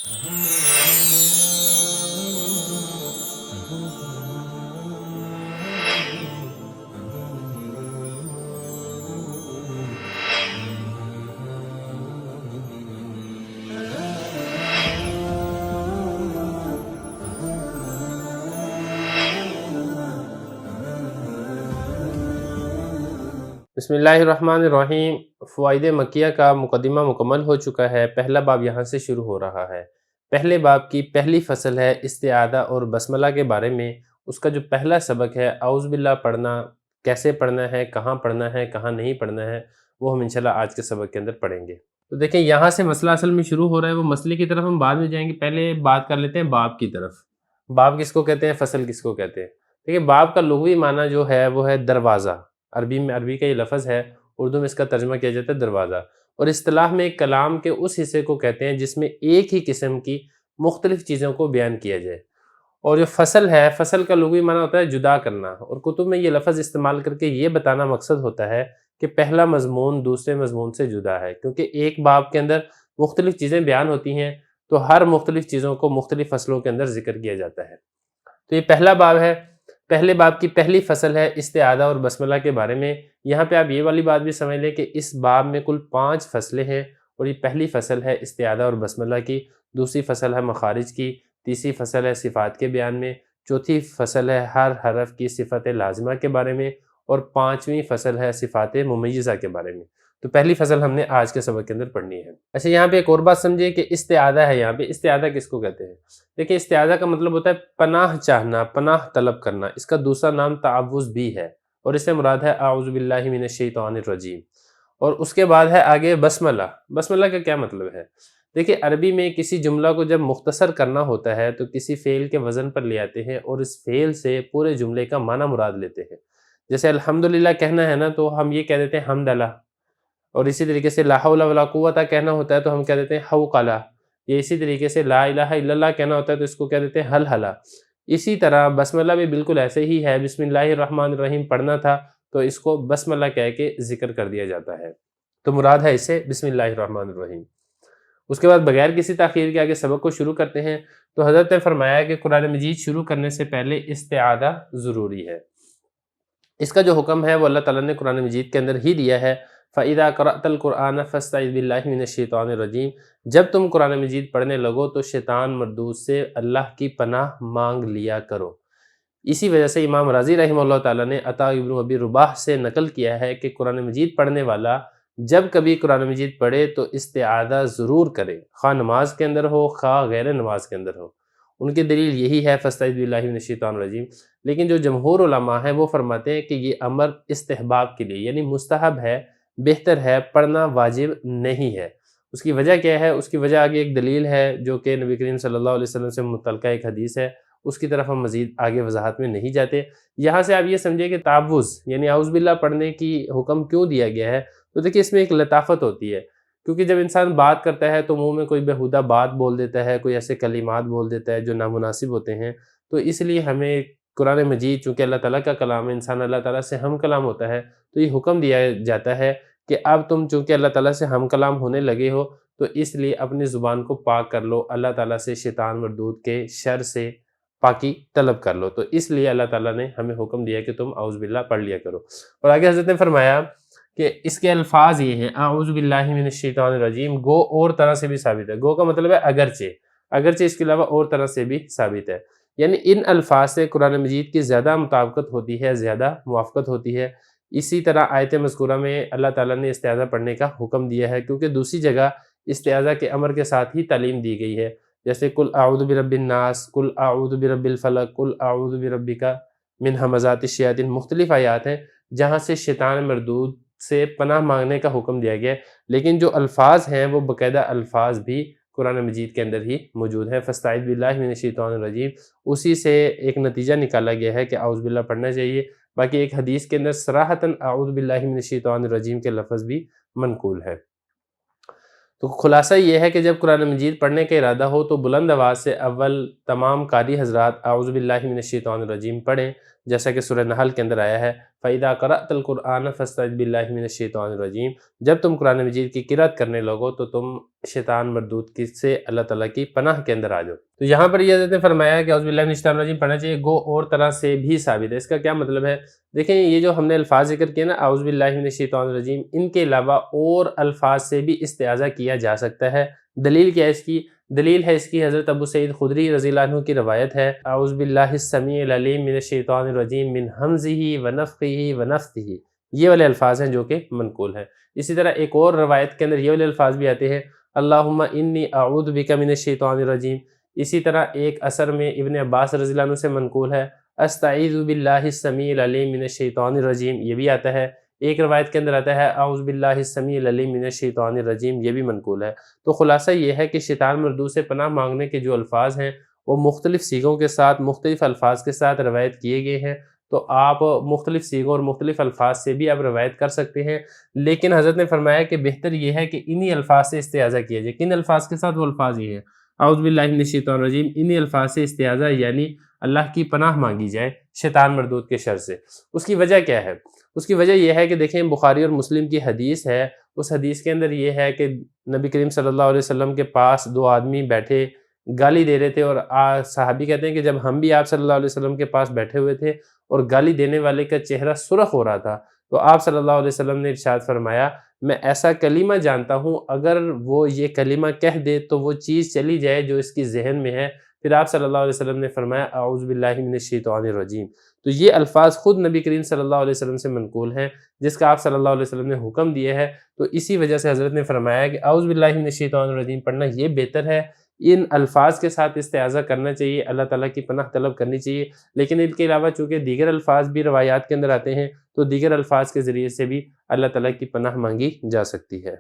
بسم اللہ الرحمن الرحیم۔ فوائد مکیہ کا مقدمہ مکمل ہو چکا ہے، پہلا باب یہاں سے شروع ہو رہا ہے۔ پہلے باب کی پہلی فصل ہے استعاذہ اور بسملہ کے بارے میں۔ اس کا جو پہلا سبق ہے اعوذ باللہ پڑھنا، کیسے پڑھنا ہے، کہاں نہیں پڑھنا ہے، وہ ہم انشاءاللہ آج کے سبق کے اندر پڑھیں گے۔ تو دیکھیں یہاں سے مسئلہ اصل میں شروع ہو رہا ہے، وہ مسئلے کی طرف ہم بعد میں جائیں گے، پہلے بات کر لیتے ہیں باب کی طرف۔ باب کس کو کہتے ہیں، فصل کس کو کہتے ہیں؟ دیکھیں باب کا لغوی معنی جو ہے وہ ہے دروازہ۔ عربی کا یہ لفظ ہے، اردو میں اس کا ترجمہ کیا جاتا ہے دروازہ، اور اصطلاح میں کلام کے اس حصے کو کہتے ہیں جس میں ایک ہی قسم کی مختلف چیزوں کو بیان کیا جائے۔ اور جو فصل ہے، فصل کا لغوی معنی ہوتا ہے جدا کرنا، اور کتب میں یہ لفظ استعمال کر کے یہ بتانا مقصد ہوتا ہے کہ پہلا مضمون دوسرے مضمون سے جدا ہے، کیونکہ ایک باب کے اندر مختلف چیزیں بیان ہوتی ہیں تو ہر مختلف چیزوں کو مختلف فصلوں کے اندر ذکر کیا جاتا ہے۔ تو یہ پہلا باب ہے، پہلے باب کی پہلی فصل ہے استعاذہ اور بسملہ کے بارے میں۔ یہاں پہ آپ یہ والی بات بھی سمجھ لیں کہ اس باب میں کل 5 فصلیں ہیں، اور یہ پہلی فصل ہے استعاذہ اور بسملہ کی، دوسری فصل ہے مخارج کی، تیسری فصل ہے صفات کے بیان میں، چوتھی فصل ہے ہر حرف کی صفت لازمہ کے بارے میں، اور 5ویں فصل ہے صفات ممیزہ کے بارے میں۔ تو پہلی فصل ہم نے آج کے سبق کے اندر پڑھنی ہے۔ اچھا یہاں پہ ایک اور بات سمجھیے کہ استعاذہ ہے، یہاں پہ استعاذہ کس کو کہتے ہیں؟ دیکھیں استعاذہ کا مطلب ہوتا ہے پناہ چاہنا، پناہ طلب کرنا۔ اس کا دوسرا نام تعوذ بھی ہے، اور اس سے مراد ہے اعوذ باللہ من الشیطان الرجیم۔ اور اس کے بعد ہے آگے بسملہ۔ بسملہ کا کیا مطلب ہے؟ دیکھیں عربی میں کسی جملہ کو جب مختصر کرنا ہوتا ہے تو کسی فعل کے وزن پر لے آتے ہیں اور اس فعل سے پورے جملے کا معنی مراد لیتے ہیں۔ جیسے الحمدللہ کہنا ہے نا تو ہم یہ کہہ دیتے ہیں حمدلہ، اور اسی طریقے سے لا حول ولا قوت کہنا ہوتا ہے تو ہم کہہ دیتے ہیں حوقلہ۔ یہ اسی طریقے سے لا الہ الا اللہ کہنا ہوتا ہے تو اس کو کہہ دیتے ہیں ہلہلہ۔ اسی طرح بسملہ بھی بالکل ایسے ہی ہے، بسم اللہ الرحمن الرحیم پڑھنا تھا تو اس کو بسملہ کہہ کے ذکر کر دیا جاتا ہے، تو مراد ہے اس سے بسم اللہ الرحمن الرحیم۔ اس کے بعد بغیر کسی تاخیر کے آگے سبق کو شروع کرتے ہیں۔ تو حضرت نے فرمایا کہ قرآن مجید شروع کرنے سے پہلے استعاذہ ضروری ہے۔ اس کا جو حکم ہے وہ اللہ تعالیٰ نے قرآن مجید کے اندر ہی دیا ہے، فَإِذَا قَرَأْتَ الْقُرْآنَ فَاسْتَعِذْ بِاللَّهِ مِنَ الشَّيْطَانِ الرَّجِيمِ۔ جب تم قرآن مجید پڑھنے لگو تو شیطان مردود سے اللہ کی پناہ مانگ لیا کرو۔ اسی وجہ سے امام رازی رحمہ اللہ تعالیٰ نے عطا ابن ابی رباح سے نقل کیا ہے کہ قرآن مجید پڑھنے والا جب کبھی قرآن مجید پڑھے تو استعاذہ ضرور کرے، خواہ نماز کے اندر ہو خواہ غیر نماز کے اندر ہو۔ ان کی دلیل یہی ہے فاستعذ باللہ من الشیطان الرجیم۔ لیکن جو جمہور علماء ہیں وہ فرماتے ہیں کہ یہ امر استحباب کے لیے، یعنی مستحب ہے، بہتر ہے، پڑھنا واجب نہیں ہے۔ اس کی وجہ کیا ہے؟ اس کی وجہ آگے ایک دلیل ہے جو کہ نبی کریم صلی اللہ علیہ وسلم سے متعلقہ ایک حدیث ہے، اس کی طرف ہم مزید آگے وضاحت میں نہیں جاتے۔ یہاں سے آپ یہ سمجھیں کہ تعوذ یعنی اعوذ باللہ پڑھنے کی حکم کیوں دیا گیا ہے؟ تو دیکھیں اس میں ایک لطافت ہوتی ہے، کیونکہ جب انسان بات کرتا ہے تو منہ میں کوئی بیہودہ بات بول دیتا ہے، کوئی ایسے کلمات بول دیتا ہے جو نامناسب ہوتے ہیں، تو اس لیے ہمیں قرآن مجید چونکہ اللہ تعالیٰ کا کلام ہے، انسان اللہ تعالیٰ سے ہم کلام ہوتا ہے، تو یہ حکم دیا جاتا ہے کہ اب تم چونکہ اللہ تعالیٰ سے ہم کلام ہونے لگے ہو تو اس لیے اپنی زبان کو پاک کر لو، اللہ تعالیٰ سے شیطان مردود کے شر سے پاکی طلب کر لو۔ تو اس لیے اللہ تعالیٰ نے ہمیں حکم دیا کہ تم اعوذ باللہ پڑھ لیا کرو۔ اور آگے حضرت نے فرمایا کہ اس کے الفاظ یہ ہیں اعوذ باللہ من الشیطان الرجیم، گو اور طرح سے بھی ثابت ہے۔ گو کا مطلب ہے اگرچہ اس کے علاوہ اور طرح سے بھی ثابت ہے، یعنی ان الفاظ سے قرآن مجید کی زیادہ مطابقت ہوتی ہے، زیادہ موافقت ہوتی ہے۔ اسی طرح آیت مذکورہ میں اللہ تعالیٰ نے استعاذہ پڑھنے کا حکم دیا ہے، کیونکہ دوسری جگہ استعاذہ کے امر کے ساتھ ہی تعلیم دی گئی ہے، جیسے قل اعوذ برب الناس، قل اعوذ برب الفلق، قل اعوذ بربک من ہمزات الشیاطین، مختلف آیات ہیں جہاں سے شیطان مردود سے پناہ مانگنے کا حکم دیا گیا ہے، لیکن جو الفاظ ہیں وہ باقاعدہ الفاظ بھی قرآن مجید کے اندر ہی موجود ہیں۔ فاستعذ باللہ من الشیطان الرجیم، اسی سے ایک نتیجہ نکالا گیا ہے کہ اعوذ باللہ پڑھنا چاہیے۔ باقی ایک حدیث کے اندر صراحتاً اعوذ باللہ من الشیطان الرجیم کے لفظ بھی منقول ہے۔ تو خلاصہ یہ ہے کہ جب قرآن مجید پڑھنے کا ارادہ ہو تو بلند آواز سے اول تمام قاری حضرات اعوذ باللہ من الشیطان الرجیم پڑھیں، جیسا کہ سورہ نحل کے اندر آیا ہے فَإِذَا قَرَأْتَ الْقُرْآنَ فَاسْتَعِذْ بِاللَّهِ مِنَ الشَّيْطَانِ الرَّجِيمِ، جب تم قرآن مجید کی قرأت کرنے لگو تو تم شیطان مردود سے اللہ تعالیٰ کی پناہ کے اندر آ جاؤ۔ تو یہاں پر یہ حضرت نے فرمایا کہ اعوذ باللہ من الشیطان الرجیم پڑھنا چاہیے، گو اور طرح سے بھی ثابت ہے۔ اس کا کیا مطلب ہے؟ دیکھیں یہ جو ہم نے الفاظ ذکر کیے نا اعوذ باللہ من الشیطان الرجیم، ان کے علاوہ اور الفاظ سے بھی استعاذہ کیا جا سکتا ہے۔ دلیل کیا ہے اس کی؟ دلیل ہے اس کی حضرت ابو سعید خدری رضی اللہ عنہ کی روایت ہے اعوذ باللہ السمیع العلیم من الشیطان الرجیم من ہمزہ ونفخہ ونفثہ، یہ والے الفاظ ہیں جو کہ منقول ہیں۔ اسی طرح ایک اور روایت کے اندر یہ والے الفاظ بھی آتے ہیں اللہم انی اعوذ بک من الشیطان الرجیم۔ اسی طرح ایک اثر میں ابن عباس رضی اللہ عنہ سے منقول ہے استعیذ باللہ السمیع العلیم من الشیطان الرجیم، یہ بھی آتا ہے۔ ایک روایت کے اندر آتا ہے اعوذ باللہ السمیع العلیم من الشیطان الرجیم، یہ بھی منقول ہے۔ تو خلاصہ یہ ہے کہ شیطان مردود سے پناہ مانگنے کے جو الفاظ ہیں وہ مختلف صیغوں کے ساتھ مختلف الفاظ کے ساتھ روایت کیے گئے ہیں، تو آپ مختلف صیغوں اور مختلف الفاظ سے بھی آپ روایت کر سکتے ہیں، لیکن حضرت نے فرمایا کہ بہتر یہ ہے کہ انہی الفاظ سے استعاذہ کیا جائے۔ کن الفاظ کے ساتھ؟ وہ الفاظ یہ ہیں اعوذ باللہ من الشیطان الرجیم، انہی الفاظ سے استعاذہ یعنی اللہ کی پناہ مانگی جائے شیطان مردود کے شر سے۔ اس کی وجہ کیا ہے؟ اس کی وجہ یہ ہے کہ دیکھیں بخاری اور مسلم کی حدیث ہے، اس حدیث کے اندر یہ ہے کہ نبی کریم صلی اللہ علیہ وسلم کے پاس دو آدمی بیٹھے گالی دے رہے تھے، اور صحابی کہتے ہیں کہ جب ہم بھی آپ صلی اللہ علیہ وسلم کے پاس بیٹھے ہوئے تھے اور گالی دینے والے کا چہرہ سرخ ہو رہا تھا، تو آپ صلی اللہ علیہ وسلم نے ارشاد فرمایا میں ایسا کلمہ جانتا ہوں اگر وہ یہ کلمہ کہہ دے تو وہ چیز چلی جائے جو اس کی ذہن میں ہے۔ پھر آپ صلی اللہ علیہ وسلم نے فرمایا اعوذ باللہ من الشیطان الرجیم۔ تو یہ الفاظ خود نبی کریم صلی اللہ علیہ وسلم سے منقول ہیں جس کا آپ صلی اللہ علیہ وسلم نے حکم دیا ہے، تو اسی وجہ سے حضرت نے فرمایا کہ اعوذ باللہ من الشیطان الرجیم پڑھنا یہ بہتر ہے۔ ان الفاظ کے ساتھ استعاذہ کرنا چاہیے، اللہ تعالیٰ کی پناہ طلب کرنی چاہیے، لیکن ان کے علاوہ چونکہ دیگر الفاظ بھی روایات کے اندر آتے ہیں تو دیگر الفاظ کے ذریعے سے بھی اللہ تعالیٰ کی پناہ مانگی جا سکتی ہے۔